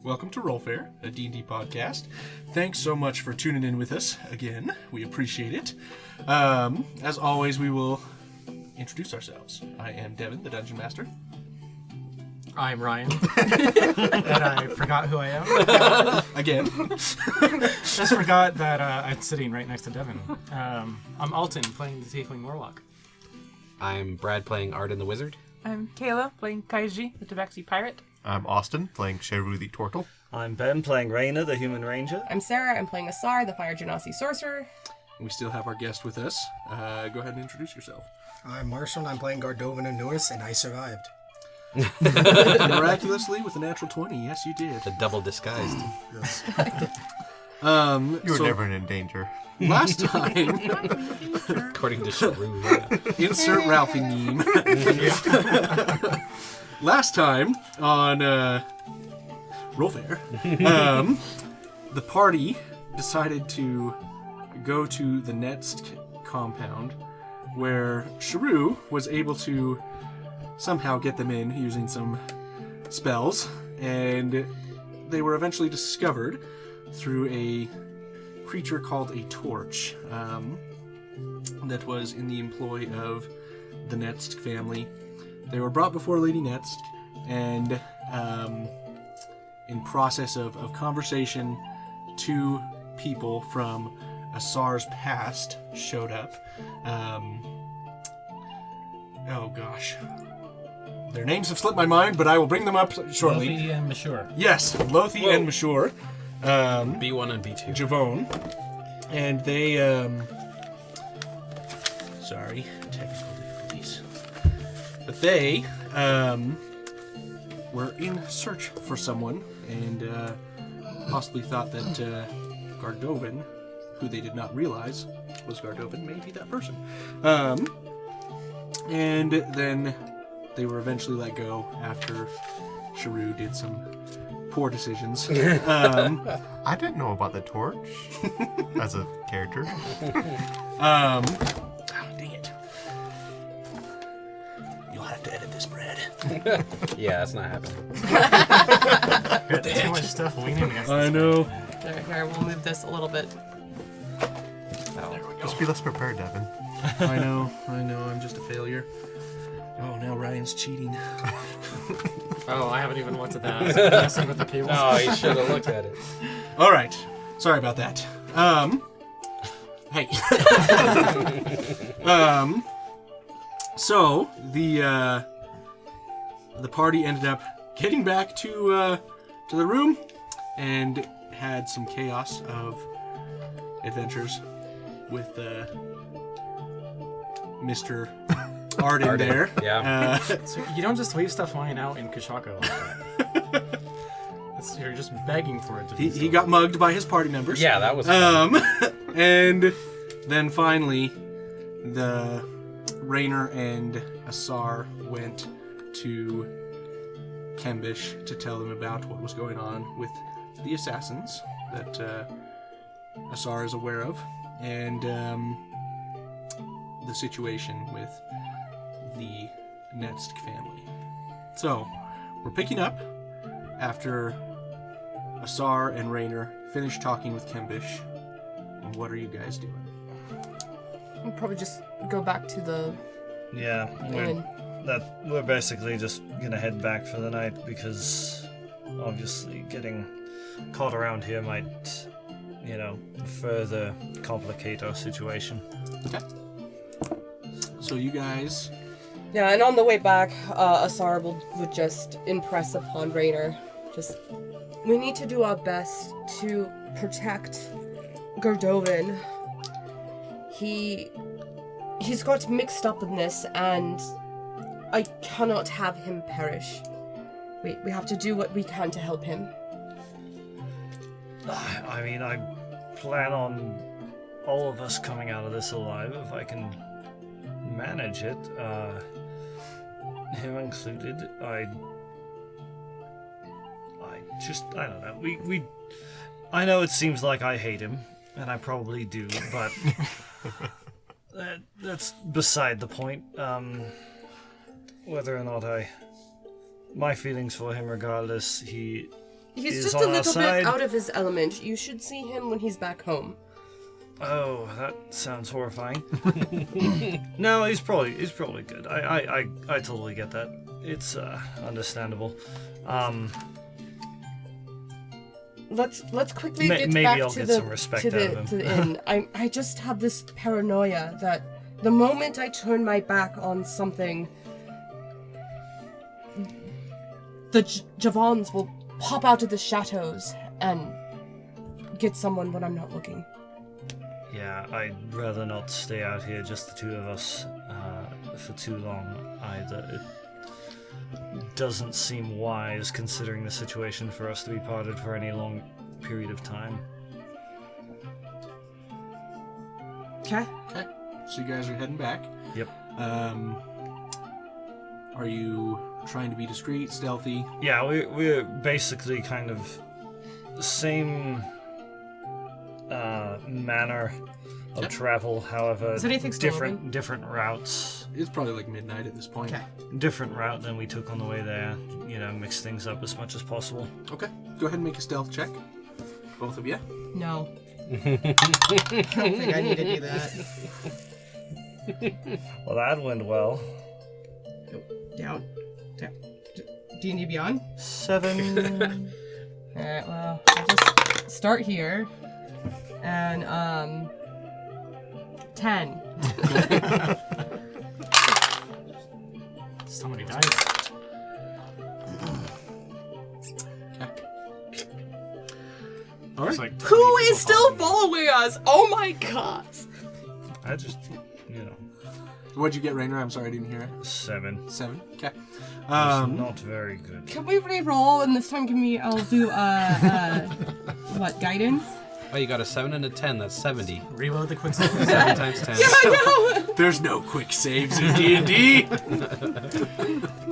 Welcome to Roll Fair, a D&D podcast. Thanks so much for tuning in with us again. We appreciate it. As always, we will introduce ourselves. I am Devin, the Dungeon Master. I'm Ryan, and I forgot who I am. Again. Just forgot that I'm sitting right next to Devin. I'm Alton, playing the Tiefling Warlock. I'm Brad, playing Arden the Wizard. I'm Kayla, playing Kaiji, the Tabaxi Pirate. I'm Austin, playing Sheru the Turtle. I'm Ben, playing Raina, the Human Ranger. I'm Sarah, I'm playing Asar, the Fire Genasi Sorcerer. We still have our guest with us. Go ahead and introduce yourself. I'm Marshall, I'm playing Gardovan and Norris, and I survived. Miraculously, with a natural 20. Yes, you did. The double disguised. Yes. You were never in danger. Last time... According to Sharu, yeah. Insert Ralphie meme. Last time on Roll Fair, the party decided to go to the next compound where Sharu was able to somehow get them in using some spells, and they were eventually discovered through a creature called a torch that was in the employ of the Netsk family. They were brought before Lady Netsk, and in process of conversation, two people from Asar's past showed up. Oh gosh. Their names have slipped my mind, but I will bring them up shortly. Lothi and Mashur. Yes, Lothi and Mashur. B1 and B2. Javon. And they, sorry, technical difficulties. But they, were in search for someone, and, possibly thought that, Gardovan, who they did not realize was Gardovan, may be that person. And then they were eventually let go after Sharu did some poor decisions. I didn't know about the torch as a character. Oh, dang it. You'll have to edit this, Brad. Yeah, that's not happening. Got too much stuff leaning against I this know. Here, we'll move this a little bit. Just be less prepared, Devin. I know, I'm just a failure. Oh, now Ryan's cheating. Oh, I haven't even looked at that. I was messing with the tables. Oh, you should have looked at it. All right. Sorry about that. Hey. So the party ended up getting back to the room and had some chaos of adventures with Mr. Arden there. Yeah. So you don't just leave stuff lying out in Kashako like that. You're just begging for it to be He got mugged by his party members. Yeah, that was fun. And then finally, the Rainer and Asar went to Kembish to tell them about what was going on with the assassins that Asar is aware of, and the situation with the Netsk family. So, we're picking up after Asar and Rainer finish talking with Kembish. What are you guys doing? We'll probably just go back to the Yeah, inn. we're basically just gonna head back for the night because obviously getting caught around here might, further complicate our situation. Okay. So you guys... Yeah, and on the way back, Asar would just impress upon Rainer. We need to do our best to protect Gardovan. He's got mixed up in this, and I cannot have him perish. We have to do what we can to help him. I mean, I plan on all of us coming out of this alive if I can manage it. Him included. I don't know. I know it seems like I hate him, and I probably do, but that's beside the point. Whether or not my feelings for him, regardless, he He's is just on a our little side. bit out of his element. You should see him when he's back home. Oh, that sounds horrifying. No, he's probably good. I totally get that. It's understandable. Let's quickly get maybe back I'll to get the some respect to out the of to him. the inn. I just have this paranoia that the moment I turn my back on something, the Javons will pop out of the shadows and get someone when I'm not looking. Yeah, I'd rather not stay out here, just the two of us, for too long either. It doesn't seem wise, considering the situation, for us to be parted for any long period of time. Okay. Okay. So you guys are heading back. Yep. Are you trying to be discreet, stealthy? Yeah, we're basically kind of same manner of Yep. travel, however, Is anything still different routes. It's probably like midnight at this point. Okay. Different route than we took on the way there. You know, mix things up as much as possible. Okay. Go ahead and make a stealth check. Both of you. No. I don't think I need to do that. Well, that went well. Down. Do you need to be on? 7. Alright, well, I'll just start here. And, 10. So many dice. All right. It's like 20 Who people is still following following us? Oh my god! I just, you know, What'd you get, Rainer? I'm sorry, I didn't hear it. 7. 7. Okay. It's not very good. Can we re-roll and this time I'll do, what, guidance? Oh, you got a 7 and a 10. That's 70. Reload the quick save. 7 times 10. I know! There's no quick saves in D&D.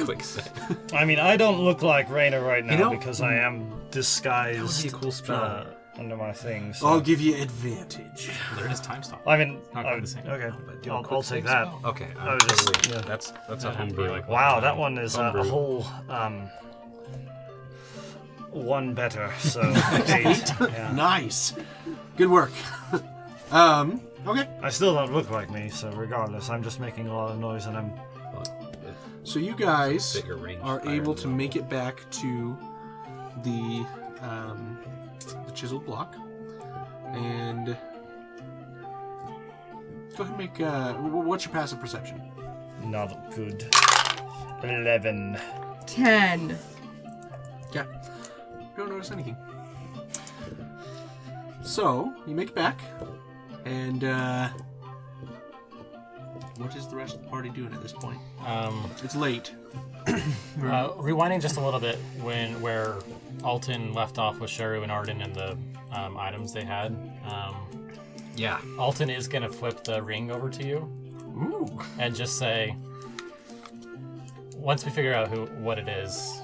Quick set. I mean, I don't look like Rainer right now You know- because I am disguised That would be a cool spell. under my thing. So. I'll give you advantage. There it is, time stop. I mean, Not quite the same. okay, do a I'll quick take save that. spell. Okay, I was just- totally. yeah. That's a That'd have to be homebrew. like- Wow, that one is a Homebrew. whole one better. So 8. Yeah. Nice. Good work. Okay. I still don't look like me, so regardless, I'm just making a lot of noise, and I'm. So you guys Bigger range are fire able as to well. make it back to the chiseled block, and go ahead and make. What's your passive perception? Not good. 11. 10. Yeah. You don't notice anything. So you make it back, and what is the rest of the party doing at this point? It's late. Rewinding just a little bit where Alton left off with Sharu and Arden and the items they had. Yeah. Alton is gonna flip the ring over to you Ooh. and just say, once we figure out what it is,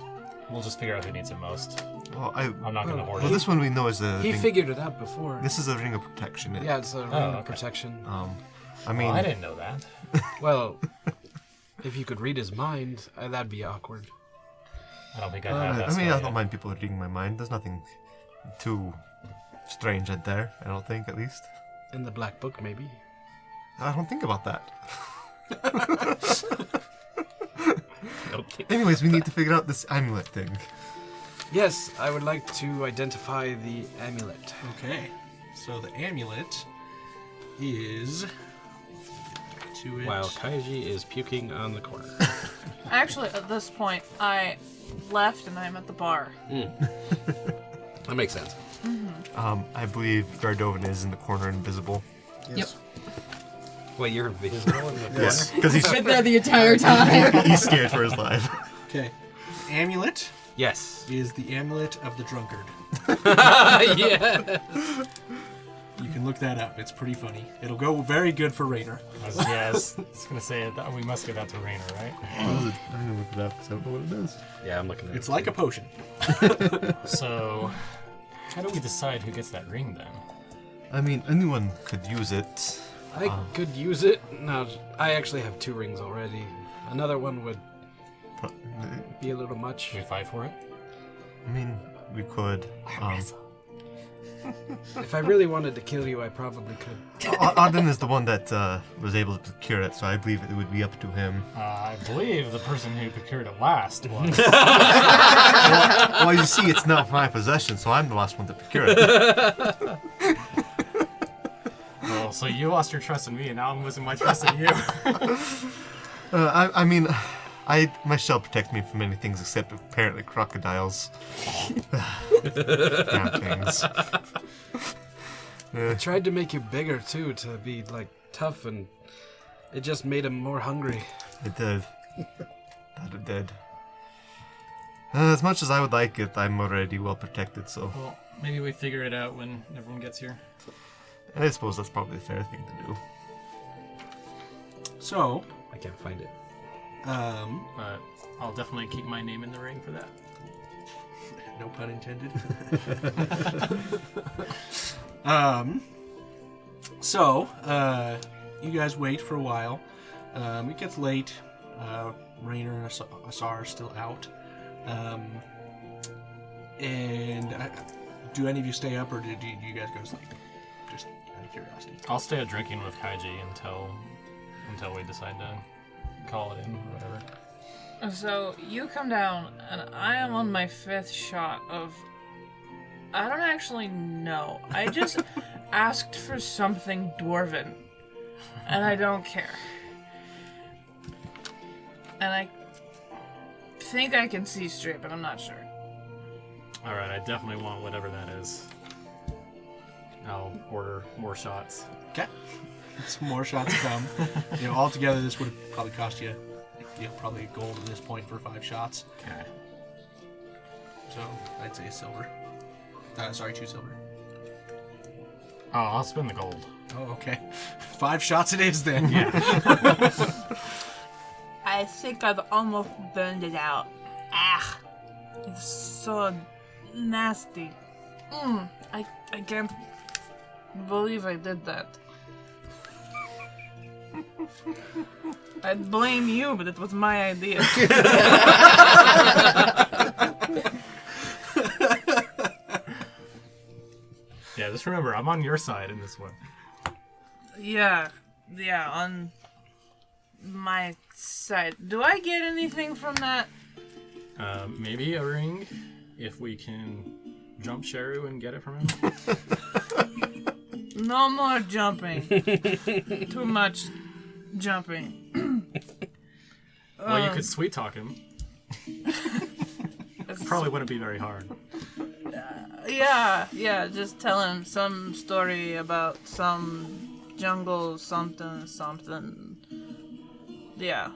we'll just figure out who needs it most. Well, I'm not gonna hoard well, it. this one we know is a He ring. figured it out before. This is a ring of protection. Yeah, it's a ring Oh, of okay. protection. I mean, Well, I didn't know that. Well, if you could read his mind, that'd be awkward. I don't think I have that. I mean, spell I don't yet. mind people reading my mind. There's nothing too strange in there. I don't think, at least. In the black book, maybe. I don't think about that. Okay. Anyways, we need to figure out this amulet thing. Yes, I would like to identify the amulet. Okay. So the amulet is to it. While Kaiji is puking on the corner. Actually, at this point, I left and I'm at the bar. That makes sense. I believe Gardovan is in the corner, invisible. Yes. Wait, you're invisible in the corner? Yes, because he's Been there the entire time. he's scared for his life. Okay. Amulet Yes. is the amulet of the drunkard. Yeah. You can look that up. It's pretty funny. It'll go very good for Rainer. I was gonna say that we must give that to Rainer, right? I'm gonna look it up because I don't know what it is. Yeah, I'm looking at It's it. like a potion. So, how do we decide who gets that ring then? I mean, anyone could use it. I could use it. No, I actually have 2 rings already. Another one would Pro- be a little much. Should we fight for it? I mean, we could. If I really wanted to kill you, I probably could. Auden is the one that was able to procure it, so I believe it would be up to him. I believe the person who procured it last was. Well, you see, it's not my possession, so I'm the last one to procure it. Well, so you lost your trust in me, and now I'm losing my trust in you. I mean, my shell protects me from many things except apparently crocodiles. Damn things. I tried to make you bigger too, to be like tough, and it just made him more hungry. It did. That it did. As much as I would like it, I'm already well protected, so Well, maybe we figure it out when everyone gets here. I suppose that's probably a fair thing to do. So, I can't find it. But I'll definitely keep my name in the ring for that. no pun intended. You guys wait for a while. It gets late. Rainer and Asar are still out. Do any of you stay up, or do you guys go to sleep? Just out of curiosity. I'll stay out drinking with Kaiji until we decide to call it in or whatever. So you come down, and I am on my 5th shot of. I don't actually know. I just asked for something dwarven, and I don't care. And I think I can see straight, but I'm not sure. Alright, I definitely want whatever that is. I'll order more shots. Okay. Some more shots come. Altogether, this would have probably cost you, probably gold at this point for 5 shots. Okay. So I'd say a silver. 2 silver. Oh, I'll spend the gold. Oh, okay. 5 shots it is then. Yeah. I think I've almost burned it out. Ah, it's so nasty. I can't believe I did that. I'd blame you, but it was my idea. Yeah, just remember, I'm on your side in this one. Yeah, on my side. Do I get anything from that? Maybe a ring, if we can jump Sheru and get it from him. No more jumping. Too much jumping. Well, you could sweet talk him. Probably wouldn't be very hard. Yeah, just tell him some story about some jungle something. Yeah.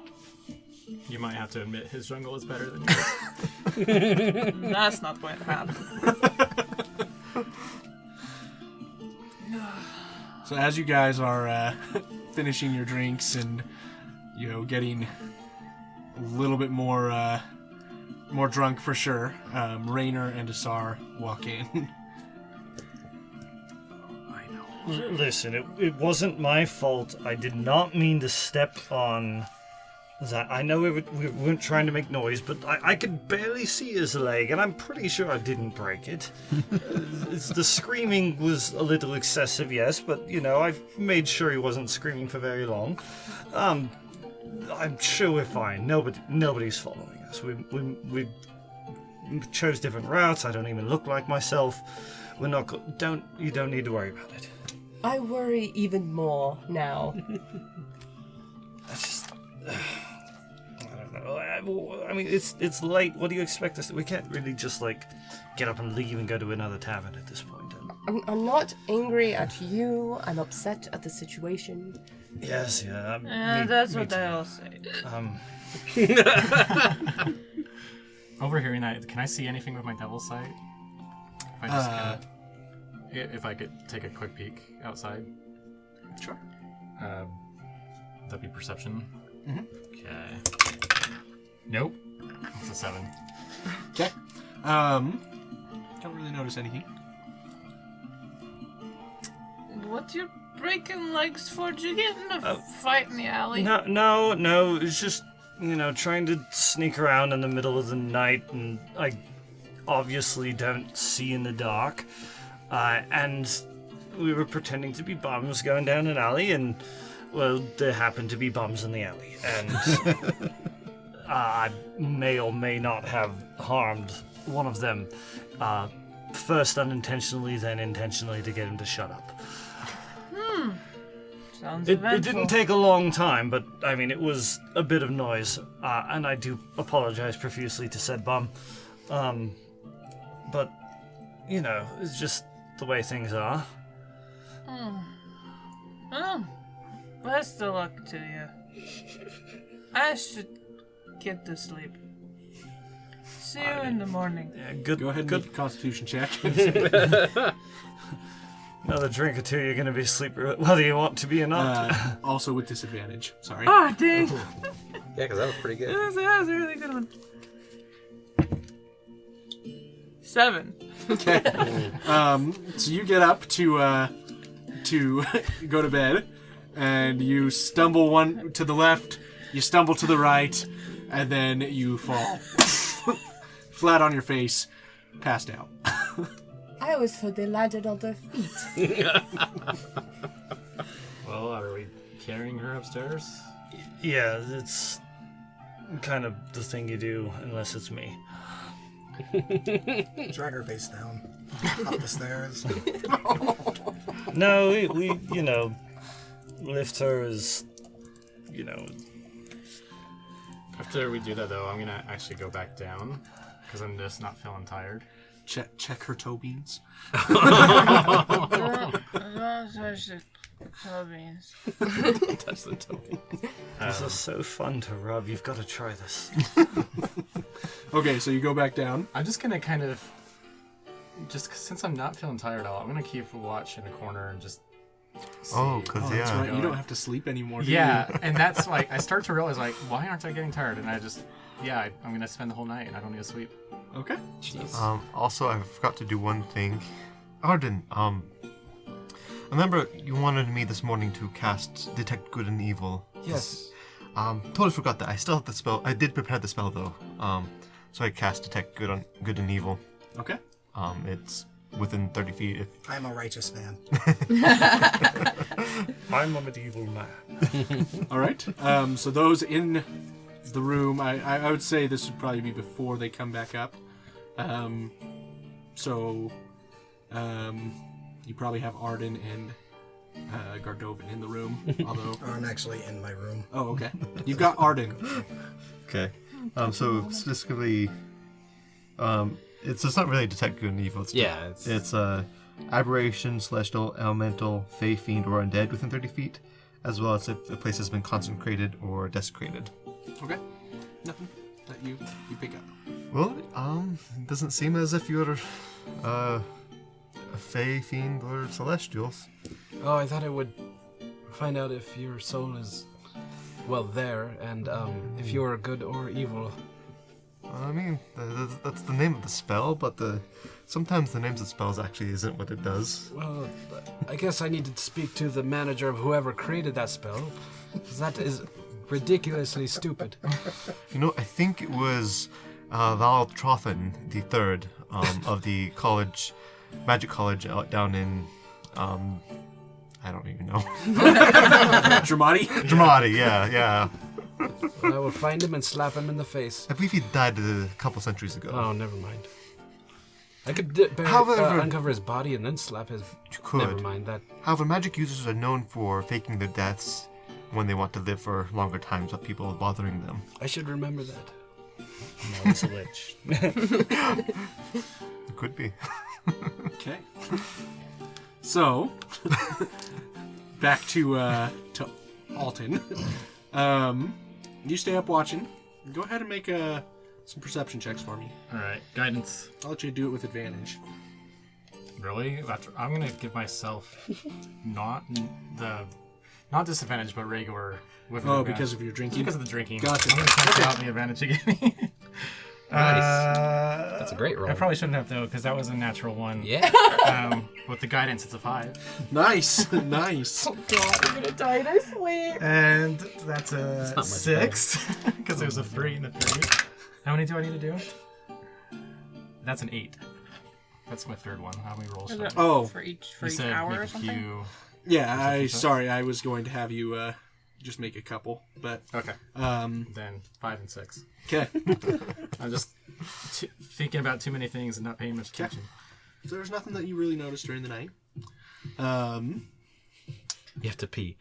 You might have to admit his jungle is better than yours. That's not going to happen. So as you guys are finishing your drinks and getting a little bit more drunk for sure, Rainer and Asar walk in. Listen, it wasn't my fault. I did not mean to step on that. I know we weren't trying to make noise, but I could barely see his leg, and I'm pretty sure I didn't break it. The screaming was a little excessive, yes, but, I made sure he wasn't screaming for very long. I'm sure we're fine. Nobody's following us. We chose different routes. I don't even look like myself. We're not... You don't need to worry about it. I worry even more now. I don't know. I mean, it's late. What do you expect us to... We can't really just, get up and leave and go to another tavern at this point. I'm not angry at you. I'm upset at the situation. Yes, yeah. That's what they all say. Overhearing that, can I see anything with my devil's sight? If I could take a quick peek outside. Sure. That'd be perception. Mhm. Okay. Nope. It's a 7. Okay. Don't really notice anything. What you breaking legs for? Did you get in a fight in the alley? No. It's just, trying to sneak around in the middle of the night, and obviously don't see in the dark, and we were pretending to be bums going down an alley, and, well, there happened to be bums in the alley, and I may or may not have harmed one of them, first unintentionally, then intentionally to get him to shut up. Sounds It eventful. didn't take a long time, but, I mean, it was a bit of noise, and I do apologize profusely to said bum. But, you know, it's just the way things are. Oh, best of luck to you. I should get to sleep. See you in the morning. Yeah, good. Go ahead and Good. make a Constitution check. Another drink or two, you're gonna be asleep whether you want to be or not. Also with disadvantage. Sorry. Oh, dang. Yeah, because that was pretty good. That was a really good one. 7. Okay. So you get up to go to bed, and you stumble one to the left, you stumble to the right, and then you fall flat on your face, passed out. I was so delighted on their feet. Well, are we carrying her upstairs? Yeah, it's kind of the thing you do, unless it's me. Drag her face down. Up the stairs. No, we you know, lift her as, you know. After we do that, though, I'm gonna actually go back down because I'm just not feeling tired. Check her toe beans. Don't touch the toe beans. Touch the toe. This is so fun to rub. You've got to try this. Okay, so you go back down. I'm just gonna kind of, since I'm not feeling tired at all, I'm gonna keep a watch in a corner and just. See. Oh, because That's yeah. right. You don't have to sleep anymore. Do Yeah, you? and that's like I start to realize like, why aren't I getting tired? And I just, I'm gonna spend the whole night and I don't need to sleep. Okay. Also, I forgot to do one thing. Arden, remember you wanted me this morning to cast Detect Good and Evil. Yes. Totally forgot that. I still have the spell. I did prepare the spell though. So I cast Detect Good and Evil. Okay. It's within 30 feet. If I'm a righteous man. I'm a medieval man. All right. So those in the room, I would say this would probably be before they come back up. You probably have Arden and Gardovan in the room, although. I'm actually in my room. Oh, okay. You've got Arden. okay. So specifically, it's not really Detect Good and Evil. It's aberration, celestial, elemental, fey, fiend, or undead within 30 feet, as well as if the place has been consecrated or desecrated. Okay. Nothing that you pick up. Well, it doesn't seem as if you're a fey, fiend, or celestials. Oh, I thought I would find out if your soul is, well, there, and if you're good or evil. I mean, that's the name of the spell, but sometimes the names of spells actually isn't what it does. Well, I guess I need to speak to the manager of whoever created that spell, because that is ridiculously stupid. You know, I think it was Val Trothan the Third of the college, magic college out down in, I don't even know. Dramati? Dramati, yeah. I will find him and slap him in the face. I believe he died a couple centuries ago. Oh, never mind. I could However- uncover his body and then slap his... You could. Never mind that. However, magic users are known for faking their deaths when they want to live for longer times without people bothering them. I should remember that. No, it's a witch. It could be. Okay. So, back to Alton. You stay up watching. Go ahead and make some perception checks for me. All right, guidance. I'll let you do it with advantage. Really? I'm gonna give myself not disadvantage, but regular with. Oh, advantage. because of your drinking? Because of the drinking. Gotcha. I'm gonna cancel out the advantage again. That's a great roll. I probably shouldn't have though, because that was a natural one. Yeah. With the guidance, it's a 5. Nice, nice. Oh god, I'm gonna die in our sleep. And that's a not much 6, because there's a 3 and a 3. How many do I need to do? That's an 8. That's my third one. How many rolls? Is should I it make? Oh, for each You said hour make or a something? few. yeah. Sorry, I was going to have you just make a couple, but Okay. um, Then 5 and 6. okay. I'm just thinking about too many things and not paying much attention. There's nothing that you really noticed during the night. You have to pee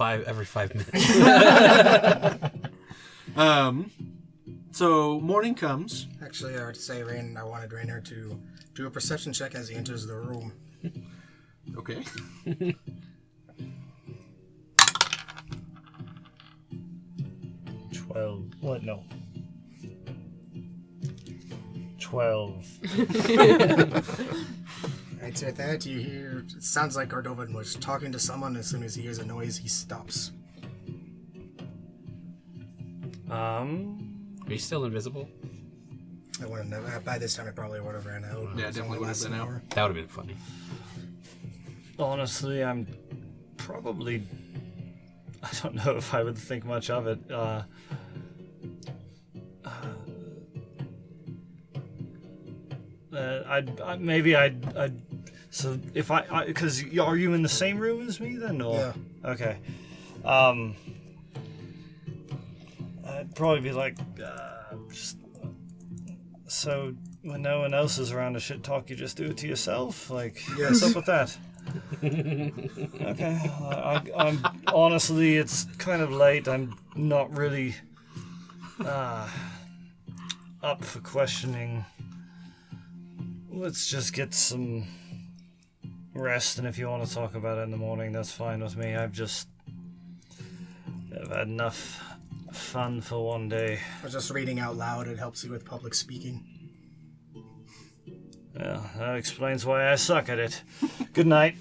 every 5 minutes. So morning comes. Actually, I would say I wanted Rainer to do a perception check as he enters the room. Okay. 12. What? No. 12. I'd say that you hear. It sounds like Gardovan was talking to someone. As soon as he hears a noise, he stops. Are you still invisible? I wouldn't have. By this time, it probably would have ran out. Yeah, It's definitely only would have less been than an out. hour. That would have been funny. Honestly, I'm probably. I don't know if I would think much of it. I'd. So if because are you in the same room as me then, or? Yeah. Okay. I'd probably be like, just. So when no one else is around to shit talk, you just do it to yourself? Like, Yes. what's up with that? Okay. I'm honestly, it's kind of late. I'm not really up for questioning. Let's just get some rest, and if you want to talk about it in the morning, that's fine with me. I've had enough fun for one day. Or just reading out loud, it helps you with public speaking. Yeah, that explains why I suck at it. Good night.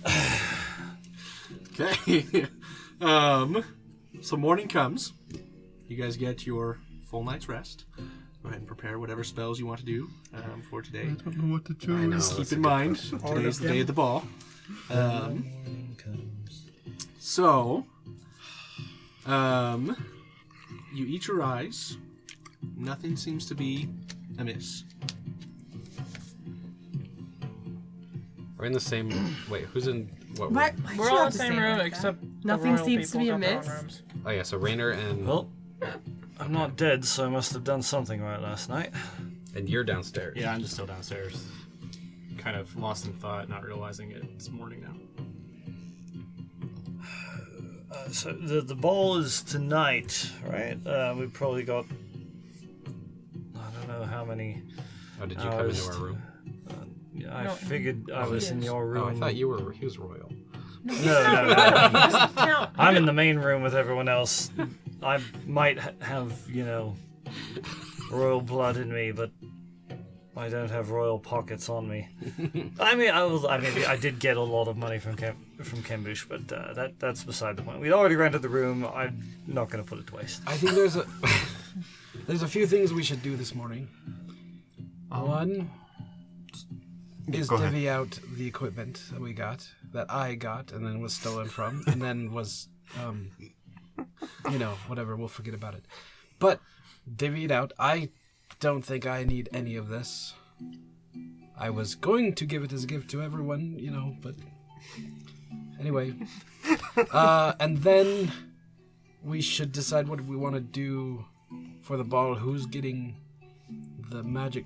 Okay. So morning comes. You guys get your full night's rest. Go ahead and prepare whatever spells you want to do for today. I don't know what to choose. I know. Just that's keep in a good mind, question. today's the day of the ball. So, you eat your eyes. Nothing seems to be amiss. We're in the same. Wait, who's in what room? Why We're you all in have the to same say room like except that? the Nothing royal seems to be people got their own amiss. rooms. Oh yeah, so Rainer and Well, I'm not dead, so I must have done something right last night. you're downstairs. Yeah, I'm just still downstairs. Kind of lost in thought, not realizing it's morning now. So the ball is tonight, right? We probably got, I don't know how many. Oh, did you come into hours our room? Yeah, I No, figured I was in is. your room. Oh, I thought you were. He was royal. No. Count. I'm in the main room with everyone else. I might have, royal blood in me, but I don't have royal pockets on me. I mean, I did get a lot of money from Kembush, but that's beside the point. We'd already rented the room. I'm not going to put it to waste. Oh, I think there's a few things we should do this morning. One is Go ahead. divvy out the equipment that I got, and then was stolen from, and then was, whatever. We'll forget about it. But divvy it out. I don't think I need any of this. I was going to give it as a gift to everyone, but anyway. And then we should decide what we want to do for the ball. Who's getting the magic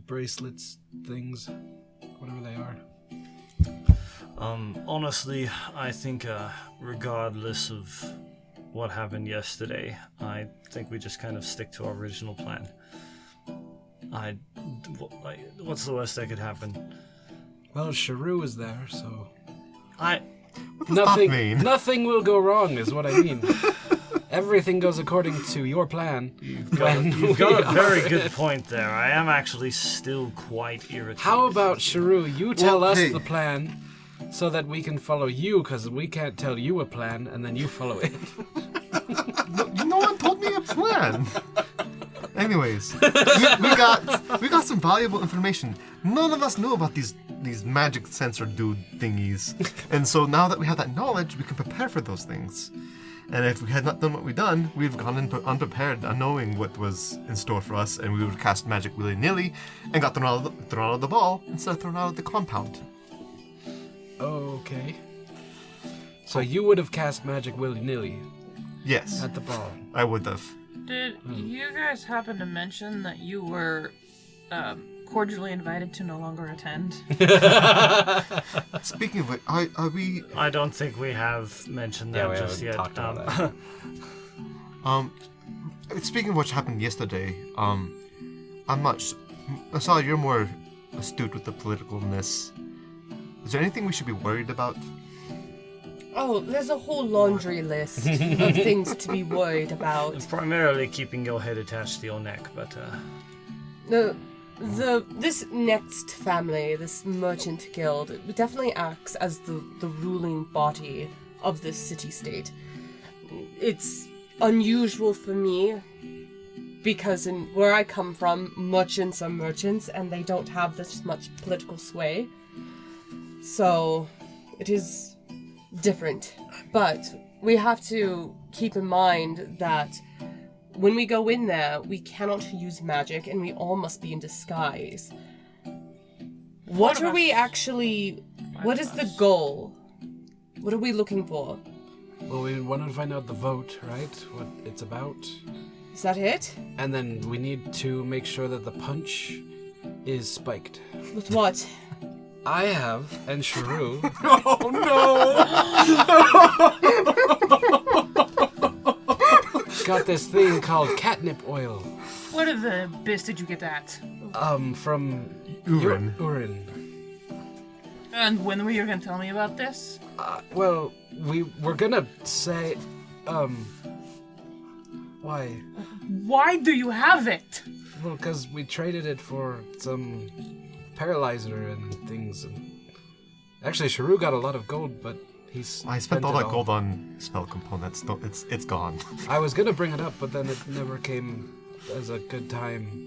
bracelets things, whatever they are. Honestly, I think regardless of what happened yesterday, I think we just kind of stick to our original plan. What's the worst that could happen? Well, Sharu is there, so What does that mean? nothing will go wrong, is what I mean. Everything goes according to your plan. You've got a very good point there. I am actually still quite irritated. How about Sharu? You tell Well, us hey. the plan, so that we can follow you, because we can't tell you a plan and then you follow it. No one told me a plan. Anyways, we got some valuable information. None of us know about these magic sensor dude thingies, and so now that we have that knowledge, we can prepare for those things. And if we had not done what we done, we'd have gone in unprepared, unknowing what was in store for us, and we would have cast magic willy-nilly and got thrown out of the ball instead of thrown out of the compound. Okay. So you would have cast magic willy-nilly Yes, at the ball. I would have. Did you guys happen to mention that you were cordially invited to no longer attend? Speaking of which, are we... I don't think we have mentioned that Yeah, we just haven't yet. talked about that. Speaking of what happened yesterday, I'm not... Asal, you're more astute with the politicalness. Is there anything we should be worried about? Oh, there's a whole laundry list of things to be worried about. Primarily keeping your head attached to your neck, but This next family, this merchant guild, it definitely acts as the ruling body of this city-state. It's unusual for me because in where I come from, merchants are merchants and they don't have this much political sway. So it is different. But we have to keep in mind that when we go in there, we cannot use magic and we all must be in disguise. What are we actually... What is the goal? What are we looking for? Well, we want to find out the vote, right? What it's about. Is that it? And then we need to make sure that the punch is spiked. With what? I have, and Sharu, Oh no! got this thing called catnip oil. Where the best did you get that? From Urin. Urin. And when were you gonna tell me about this? Well, we were gonna say, why? Why do you have it? Well, because we traded it for some paralyzer and things. And actually, Sharu got a lot of gold, but he's. I spent all that gold on spell components. It's gone. I was gonna bring it up, but then it never came as a good time.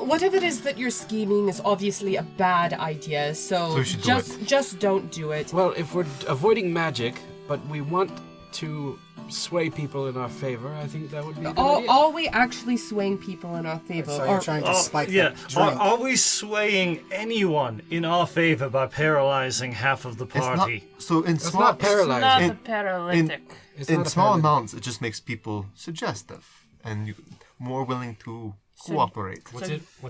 Whatever it is that you're scheming is obviously a bad idea, so we should do just don't do it. Well, if we're avoiding magic, but we want to sway people in our favor, I think that would be a good idea. Are we actually swaying people in our favor? So Or- you're trying to spike yeah. the drink. Are we swaying anyone in our favor by paralyzing half of the It's not, party? so in It's small not paralyzed. Not in- the paralytic. It's in not a small paralytic. amounts, it just makes people suggestive and more willing to cooperate. What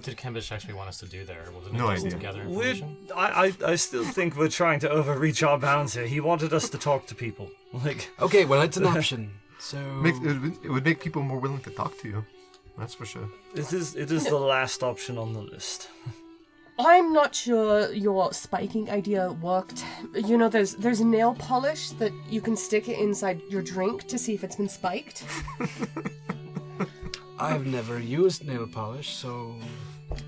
did Kembish actually want us to do there? Wasn't it No just idea. to gather We're, information? I still think we're trying to overreach our bounds here. He wanted us to talk to people. Like, Okay, well, it's an option. So It would make people more willing to talk to you. That's for sure. it is the last option on the list. I'm not sure your spiking idea worked. You know, there's nail polish that you can stick it inside your drink to see if it's been spiked. I've never used nail polish, so it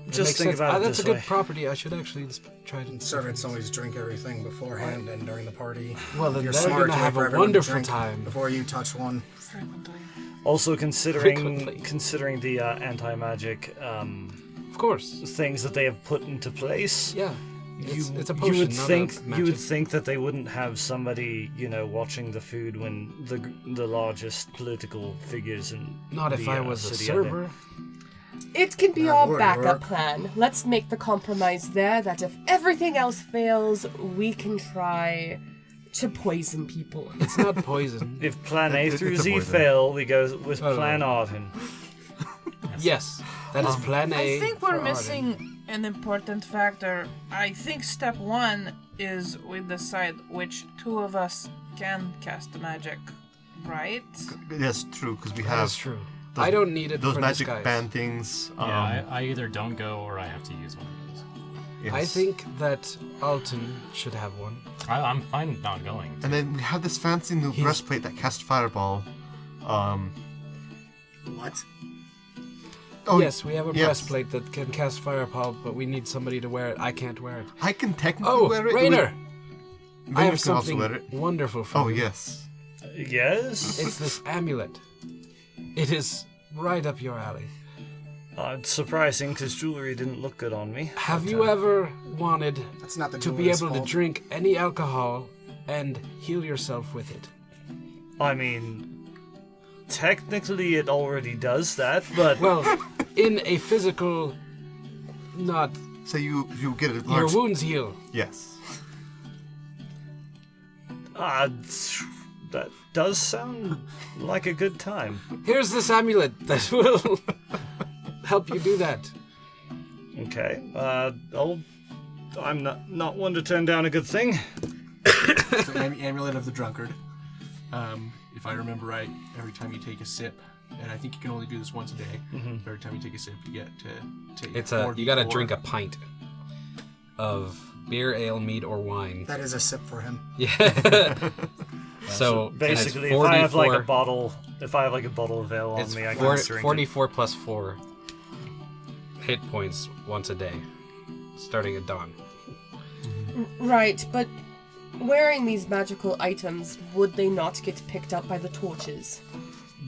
Just makes think sense. about it That's this a good way. property. I should actually try to. Servants always drink everything beforehand and during the party. Well, then You're they're smart gonna to have wait for a everyone to wonderful drink time. before you touch one. Also, Frequently. considering the anti-magic Of course. things that they have put into place, Yeah. It's a you potion, would not think a you magic. would think that they wouldn't have somebody, watching the food when the largest political figures in Not if the, I was a city are there. server. It can be That our would backup work. plan. Let's make the compromise there that if everything else fails, we can try to poison people. It's not poison. If Plan A through it's a Z poison. fail, we go with Oh, Plan no. Arden. Yes, that is plan A. I think for we're Arden. missing an important factor. I think step one is we decide which two of us can cast the magic, right? Yes, true, because we That have is true. those- I don't need it those for magic disguise. band things. Yeah, I either don't go or I have to use one of those. yes. I think that Alton should have one. I'm fine not going. And then we have this fancy new He's- breastplate that casts fireball. What? Oh, Yes, we have a yes. breastplate that can cast fireball, but we need somebody to wear it. I can't wear it. I can technically Oh, wear it. Rainer! Rainer I have can also something wear it. wonderful for Oh, you. yes. Yes. It's this amulet. It is right up your alley. It's surprising because jewelry didn't look good on me. Have you ever wanted That's not the to be jewelry's able to fault. drink any alcohol and heal yourself with it? I mean, technically it already does that, but Well, in a physical, not So you get a your large. wounds heal. Yes. that does sound like a good time. Here's this amulet that will help you do that. Okay. I'm not one to turn down a good thing. It's the amulet of the drunkard. If I remember right, every time you take a sip, and I think you can only do this once a day. Every time you take a sip, you get to take. It's you got to drink a pint of beer, ale, mead, or wine. That is a sip for him. Yeah. So Basically, and it's if I have like a 44 bottle, of ale on it's me, I can 40 drink 44 plus 4 hit points once a day, starting at dawn. Right, but wearing these magical items, would they not get picked up by the torches?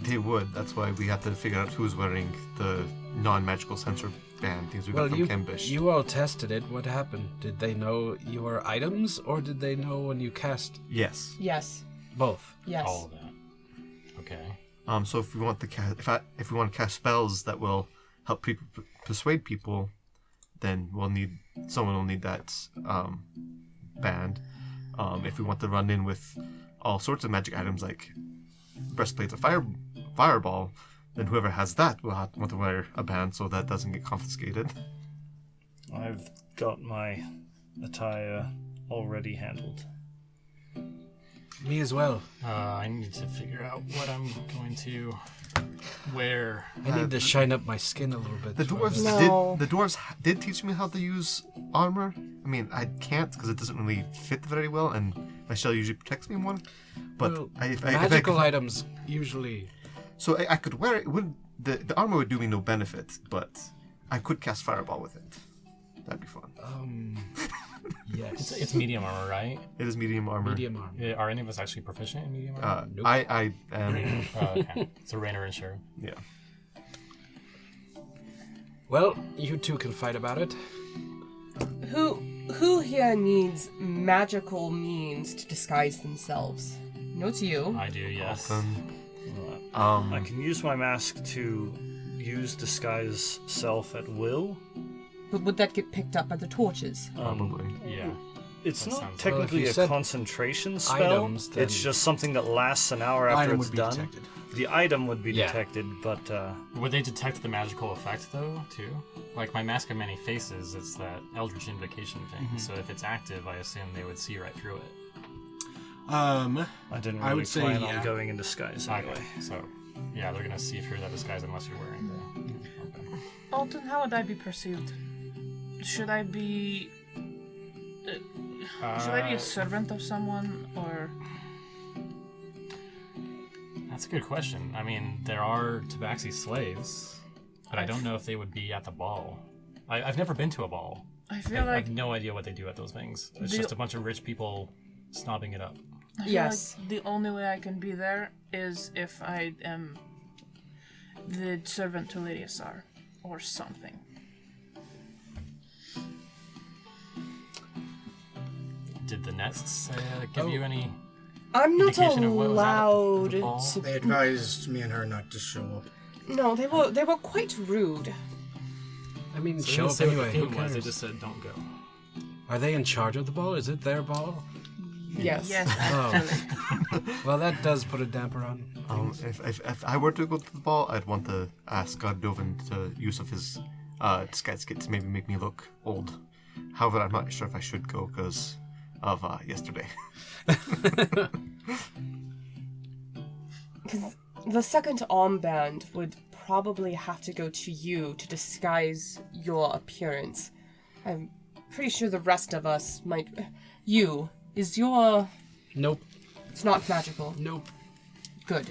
They would. That's why we have to figure out who's wearing the non-magical sensor band things we got from Kembish. you all tested it. What happened? Did they know your items, or did they know when you cast Yes. Yes. both? Yes. All of that. Okay. So if we want if we want to cast spells that will help people persuade people, then someone will need that band. If we want to run in with all sorts of magic items like breastplates of fireball, then whoever has that will want to wear a band so that doesn't get confiscated. I've got my attire already handled. Me as well. I need to figure out what I'm going to wear. I need to shine up my skin a little bit. The dwarves No. did teach me how to use armor. I mean, I can't because it doesn't really fit very well, and my shell usually protects me more. But Well, if magical I, items usually. so I could wear it. The armor would do me no benefit, but I could cast fireball with it. That'd be fun. Yes. It's medium armor, right? It is medium armor. medium armor. Are any of us actually proficient in medium armor? Nope. I am. Okay. So Rainer and Cheryl. Yeah. Well, you two can fight about it. Who here needs magical means to disguise themselves? No, it's you. I do, yes. I can use my mask to use disguise self at will. But would that get picked up by the torches? Probably. Yeah. It's That not sounds- technically Well, if you a said concentration spell. items, then- It's just something that lasts an hour after Item it's would be done. detected. The item would be Yeah. detected, but Would they detect the magical effect, though, too? Like, my Mask of Many Faces, it's that Eldritch Invocation thing. So if it's active, I assume they would see right through it. I didn't I really would say plan yeah. on going in disguise anyway. Okay. So, yeah, they're going to see through that disguise unless you're wearing the... Okay. Alton, how would I be perceived? Should I be a servant of someone, or That's a good question. I mean, there are Tabaxi slaves, but I don't know if they would be at the ball. I've never been to a ball. I I feel like have no idea what they do at those things. It's The- just a bunch of rich people snobbing it up. I feel Yes. like the only way I can be there is if I am the servant to Lady Asar or something. Did the Nests give you any... I'm not Indication of what was at allowed the ball? to. They advised me and her not to show up. No, they were quite rude. I mean, So they show didn't up say what the anyway. Who theme was, they cares? just said, don't go. Are they in charge of the ball? Is it their ball? Yes. Yes, actually. Well, that does put a damper on. If I were to go to the ball, I'd want to ask Dovan to use of his disguise kit to maybe make me look old. However, I'm not sure if I should go because of yesterday. Because the second armband would probably have to go to you to disguise your appearance. I'm pretty sure the rest of us might. You. Is your. Nope. It's not magical. Nope. Good.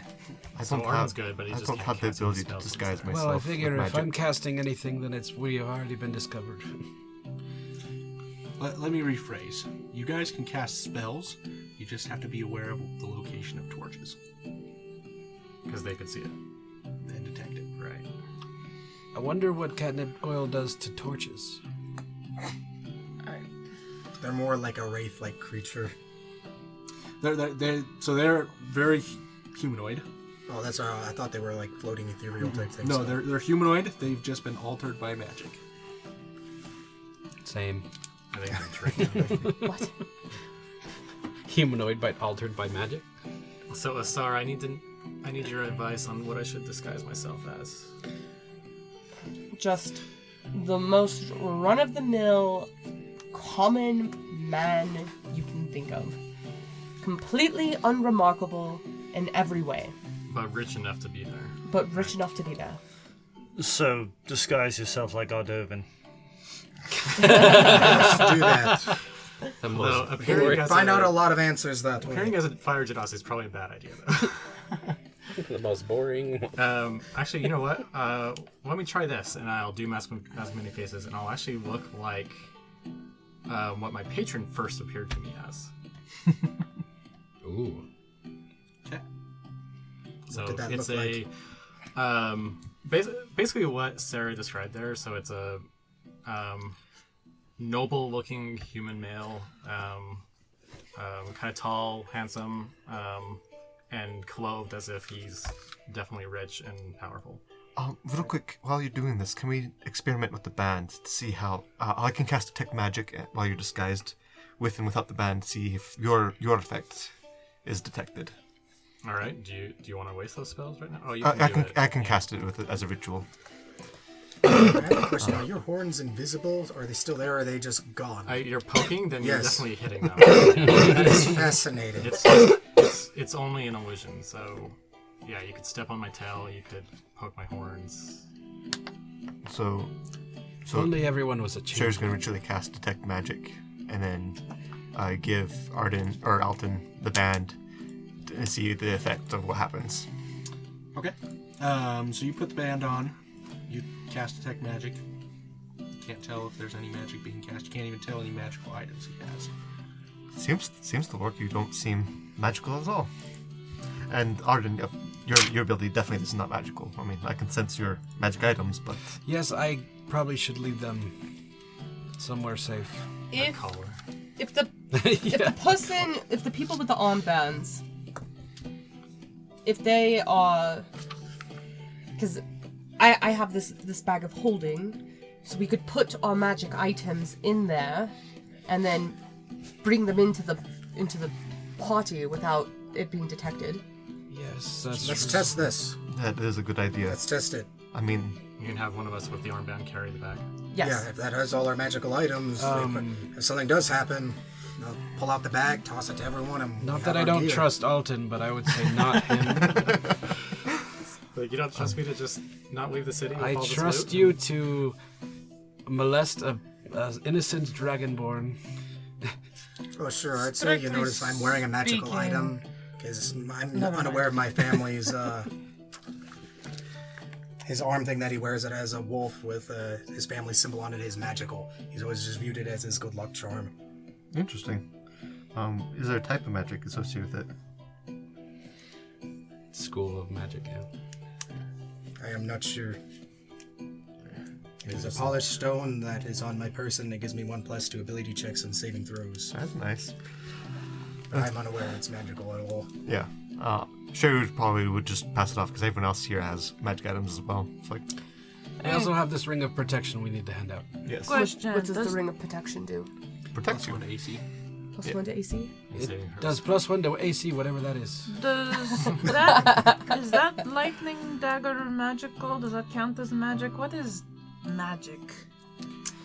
I So don't Arden's have, good, but he I just don't can't have the cast any ability to spells disguise instead. myself. Well, I figure with if magic. I'm casting anything, then we have already been discovered. Let me rephrase. You guys can cast spells. You just have to be aware of the location of torches Because they could see it. and detect it. Right. I wonder what catnip oil does to torches. They're more like a wraith-like creature. They're very humanoid. Oh, that's I thought they were like floating ethereal type things. No, they're humanoid. They've just been altered by magic. Same. I think they're tricked. What? Humanoid but altered by magic. So, Asar, I need your advice on what I should disguise myself as. Just the most run-of-the-mill, common man you can think of. Completely unremarkable in every way, But rich enough to be there. but rich enough to be there. So, disguise yourself like Ardovin. Let's do that. The Although, most appearing as Find out a lot of answers that appearing way. as a fire genasi is probably a bad idea, though. The most boring. Actually, you know what? Let me try this, and I'll do mask many faces, and I'll actually look like what my patron first appeared to me as. Ooh. Okay. So did that it's look basically what Sarah described there. So it's a noble-looking human male, kind of tall, handsome, and clothed as if he's definitely rich and powerful. Real quick, while you're doing this, can we experiment with the band to see how I can cast detect magic while you're disguised, with and without the band, see if your effect is detected. All right. Do you want to waste those spells right now? Oh, you I can cast it with it as a ritual. I have a question. Are your horns invisible? Or are they still there, or are they just gone? You're poking, then Yes. you're definitely hitting them. That is fascinating. It's only an illusion, so yeah, you could step on my tail, you could poke my horns. So Only everyone was a Cher's champion. going to ritually cast detect magic, and then give Alton the band to see the effect of what happens. Okay. So you put the band on. You cast detect magic. You can't tell if there's any magic being cast. You can't even tell any magical items he has. Seems to work. You don't seem magical at all. And Arden, your ability definitely is not magical. I mean, I can sense your magic items, but Yes, I probably should leave them somewhere safe. If Collar. if the if the people with the armbands, if they are, because I have this bag of holding, so we could put our magic items in there, and then bring them into the party without it being detected. Yes, that's Let's true. test this. that is a good idea. Let's test it. I mean, You can have one of us with the armband carry the bag. Yes. Yeah, if that has all our magical items, if something does happen, I'll pull out the bag, toss it to everyone, and Not we that have I our don't gear. trust Alton, but I would say not him. But you don't trust me to just not leave the city? with I all this trust loot? you to molest a innocent dragonborn. Oh, sure. I'd say you Strictly notice I'm wearing a magical speaking- item because I'm Never unaware of my family's his arm thing that he wears that has a wolf with his family symbol on it is magical. He's always just viewed it as his good luck charm. interesting. Is there a type of magic associated with it? School of magic, yeah. I am not sure. It is a polished stone that is on my person. It gives me 1+ to ability checks and saving throws. That's nice. I'm unaware it's magical at all. Yeah. Sure, probably would just pass it off because everyone else here has magic items as well. It's like, I also have this ring of protection we need to hand out. yes, Question. What does the does- Ring of Protection do? protects you. Plus 1 to AC. Plus 1 to AC? You say her- Does +1 to AC, whatever that is. Does is that lightning dagger magical? Does that count as magic? What is magic?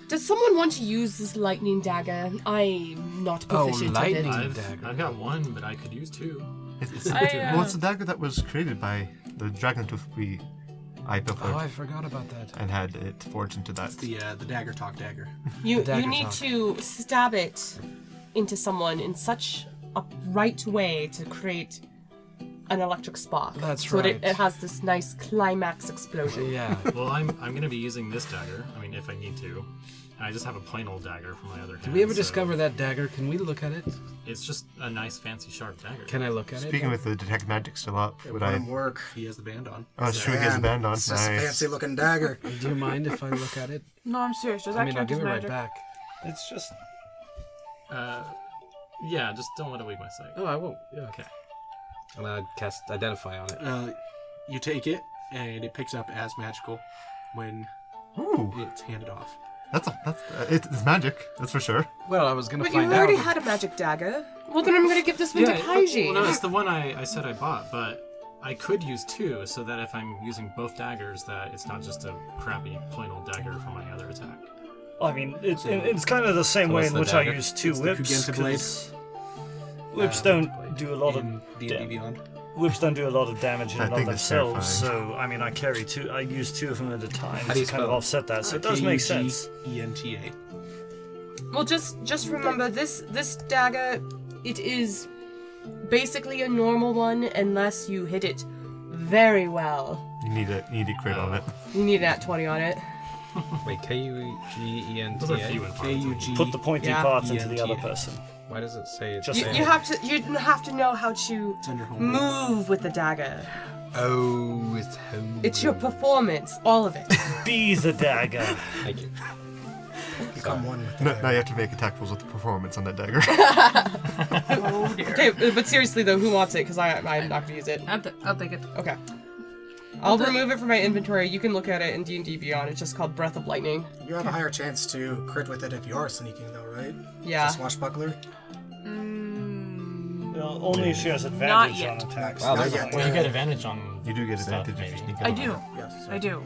Does someone want to use this lightning dagger? I'm not proficient at lightning. it. Dagger. I've got one, but I could use two. It's I, it's the dagger that was created by the dragon tooth I built Oh, I forgot about that. and had it forged into that. It's the dagger talk dagger. You Dagger need talk. to stab it into someone in such a right way to create an electric spark. That's so right. it has this nice climax explosion. Yeah. Well, I'm gonna be using this dagger. I mean, if I need to. And I just have a plain old dagger from my other hand. Did we ever so discover that dagger? Can we look at it? It's just a nice, fancy, sharp dagger. Can I look at Speaking it? with the detect magic still up, would Let I? him work. He has the band on. Oh, it's true. He has a band on. It's just a Nice. fancy looking dagger. Do you mind if I look at it? No, I'm serious. Does that I mean, I'll count give as it right magic? back. It's just Yeah, just don't let it leave my sight. Oh, I won't. Yeah. Okay. And I'd cast Identify on it. You take it, and it picks up as magical when Ooh, it's handed off. it's magic. That's for sure. Well, I was gonna But you find already out. had a magic dagger. Well, then I'm going to give this one to Kaiji. Well, no, it's the one I said I bought, but I could use two, so that if I'm using both daggers, that it's not just a crappy plain old dagger for my other attack. I mean, it's kind of the same way what's in the which dagger? I use two It's the whips. Kugenta blade. 'Cause whips don't do a lot of In D&D Beyond. whips don't do a lot of damage in I and of think that's themselves. terrifying. So I mean, I use two of them at a time How do you to kind of spell it? offset that. So it does make sense. K-U-G-E-N-T-A. Well, just remember this dagger. It is basically a normal one unless you hit it very well. You need a crit on it. You need that 20 on it. Wait, K-U-G-E-N-T-A? Those are few and far between. K-U-G. Put the pointy Yeah. parts into the other ENTA. person. Why does it say it's Just- You have to know how to It's under home. move with the dagger. Oh, it's home. It's your performance, all of it. Be the dagger. Thank you. Become one with the Now dagger. you have to make attack rolls with the performance on that dagger. Oh dear. Okay, but seriously though, who wants it? Because I'm not gonna use it. I'll take it. Okay. I'll remove it from my inventory. You can look at it in D&D Beyond. It's just called Breath of Lightning. You have a higher chance to crit with it if you are sneaking, though, right? Yeah. It's a swashbuckler. Well, only if she has advantage yet. on attacks. Wow, That's there's fine. a- Well, you get advantage on. You do get Stuff, advantage if you maybe. sneak I in. do. Yes. I do.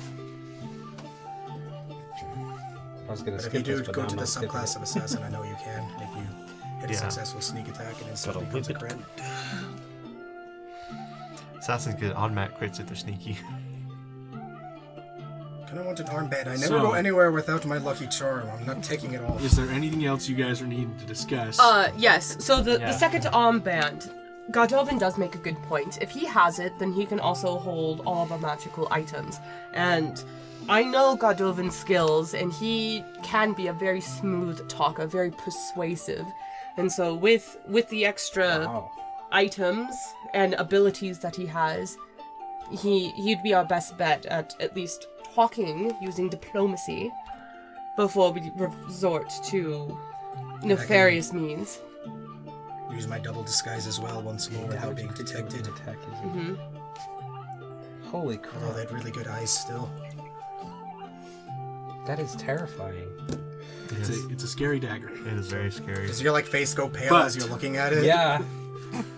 I was gonna But if skip you do this, but go now to I'm the not skipping subclass it. of assassin, I know you can. If you hit a Yeah. successful sneak attack, it instantly becomes a crit. Assassins get automatic crits if they're sneaky. Kind of want an armband. I never So- go anywhere without my lucky charm. I'm not taking it off. Is there anything else you guys are needing to discuss? Yes. So the Yeah. second armband, Godovin does make a good point. If he has it, then he can also hold all of the magical items. And I know Godovin's skills, and he can be a very smooth talker, very persuasive. And so with the extra items and abilities that he has, he'd be our best bet at least talking using diplomacy before we resort to nefarious means. Use my double disguise as well once more without being detected. Mm-hmm. Holy Although crap. they had really good eyes still. That is terrifying. It's a scary dagger. It is very scary. Does your face go pale But- as you're looking at it? Yeah.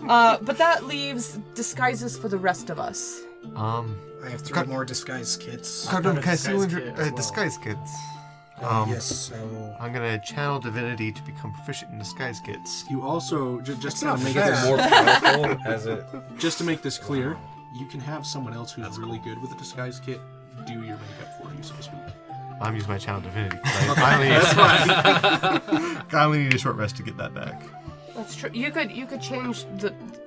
But that leaves disguises for the rest of us. I have 3 more disguise kits. Cardon, a can I see disguise one of kit your as well. disguise kits? Yes, I will. I'm gonna channel divinity to become proficient in disguise kits. You also just to not make fair. this More powerful as it. just to make this clear, you can have someone else who's really good with a disguise kit do your makeup for you, so to speak. I'm using my channel divinity. 'Cause I only need a short rest to get that back. That's true. You could change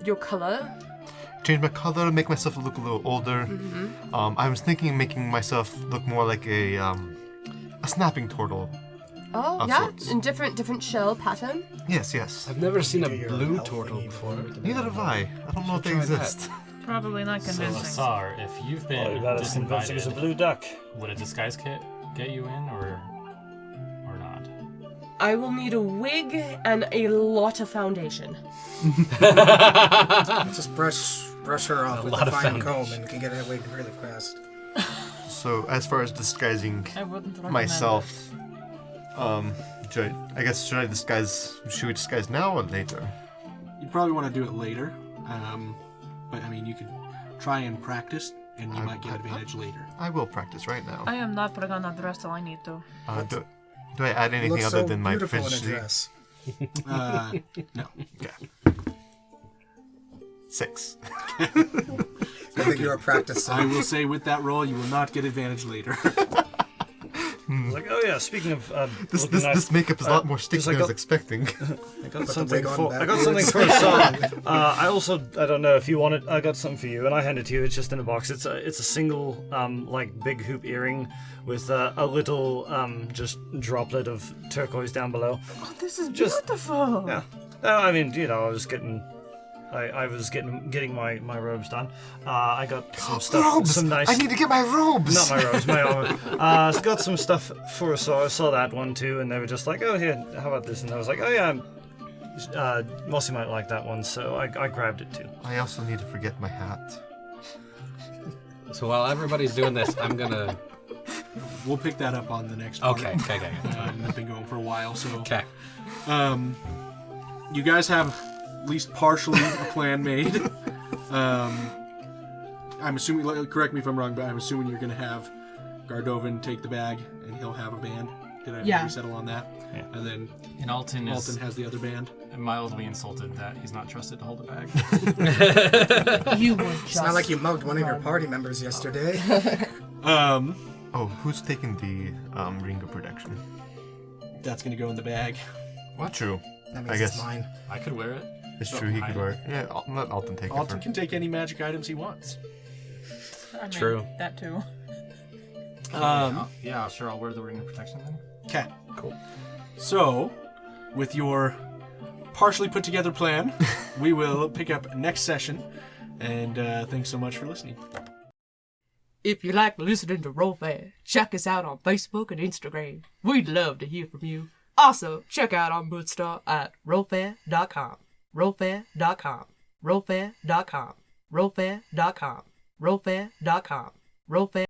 your color. Change my color, make myself look a little older. I was thinking of making myself look more like a snapping turtle. Oh Of yeah, sorts. in different shell pattern. Yes, yes. I've never seen a Do your blue elf turtle thingy before. for it. Neither have I. I don't know if they Try that. exist. Probably not So, convincing. Asar, if you've All been you gotta convince is a disinvited, blue duck. would a disguise kit get you in, or not? I will need a wig and a lot of foundation. Just brush her off with lot a of fine comb foundation. and can get it away really fast. So as far as disguising I wouldn't recommend myself, should I disguise? Should we disguise now or later? You probably want to do it later, but I mean you could try and practice, and you might get advantage later. I will practice right now. I am not putting on that dress till I need to. Do I add You anything look other so than my beautiful in a proficiency? dress. No. 6. I think you are practicing. I will say with that roll, you will not get advantage later. Like, oh yeah, yeah, speaking of This looking nice, this makeup is a lot more sticky just I than I was got- expecting. I got the something wig on for. I got something backwards. for Sam. I don't know if you want it. I got something for you, and I hand it to you. It's just in a box. It's a single like big hoop earring with a little just droplet of turquoise down below. Oh, this is Just- beautiful. Yeah. I mean, you know, I was getting. I was getting my robes done. I got some stuff, Robes! some nice. I need to get my robes. Not my robes, my armor. Got some stuff for I saw that one too, and they were just like, "Oh, here, how about this?" And I was like, "Oh yeah, Mossy might like that one," so I grabbed it too. I also need to forget my hat. So while everybody's doing this, I'm gonna. We'll pick that up on the next part. Okay. We've been going for a while, so. Okay. You guys have at least partially a plan made. I'm assuming, correct me if I'm wrong, but I'm assuming you're going to have Gardovan take the bag and he'll have a band. Did Yeah. we settle on that? Yeah. And then And Alton is Alton has the other band. mildly insulted that he's not trusted to hold a bag. You were just. It's not like you mugged one of your party members yesterday. Oh, who's taking the ring of protection? That's going to go in the bag. True. That means I it's guess. mine. I could wear it. It's So true. He I- could wear it. Yeah, let Alton take Alton it. can take any magic items he wants. I mean, True. That too. Yeah, sure. I'll wear the ring of protection then. Okay. Cool. So, with your partially put together plan, we will pick up next session. And thanks so much for listening. If you like listening to Roll Fair, check us out on Facebook and Instagram. We'd love to hear from you. Also, check out our mood store at rollfair.com. Rollfair.com. Rollfair.com. Rollfair.com. Rollfair.com. Rollfair.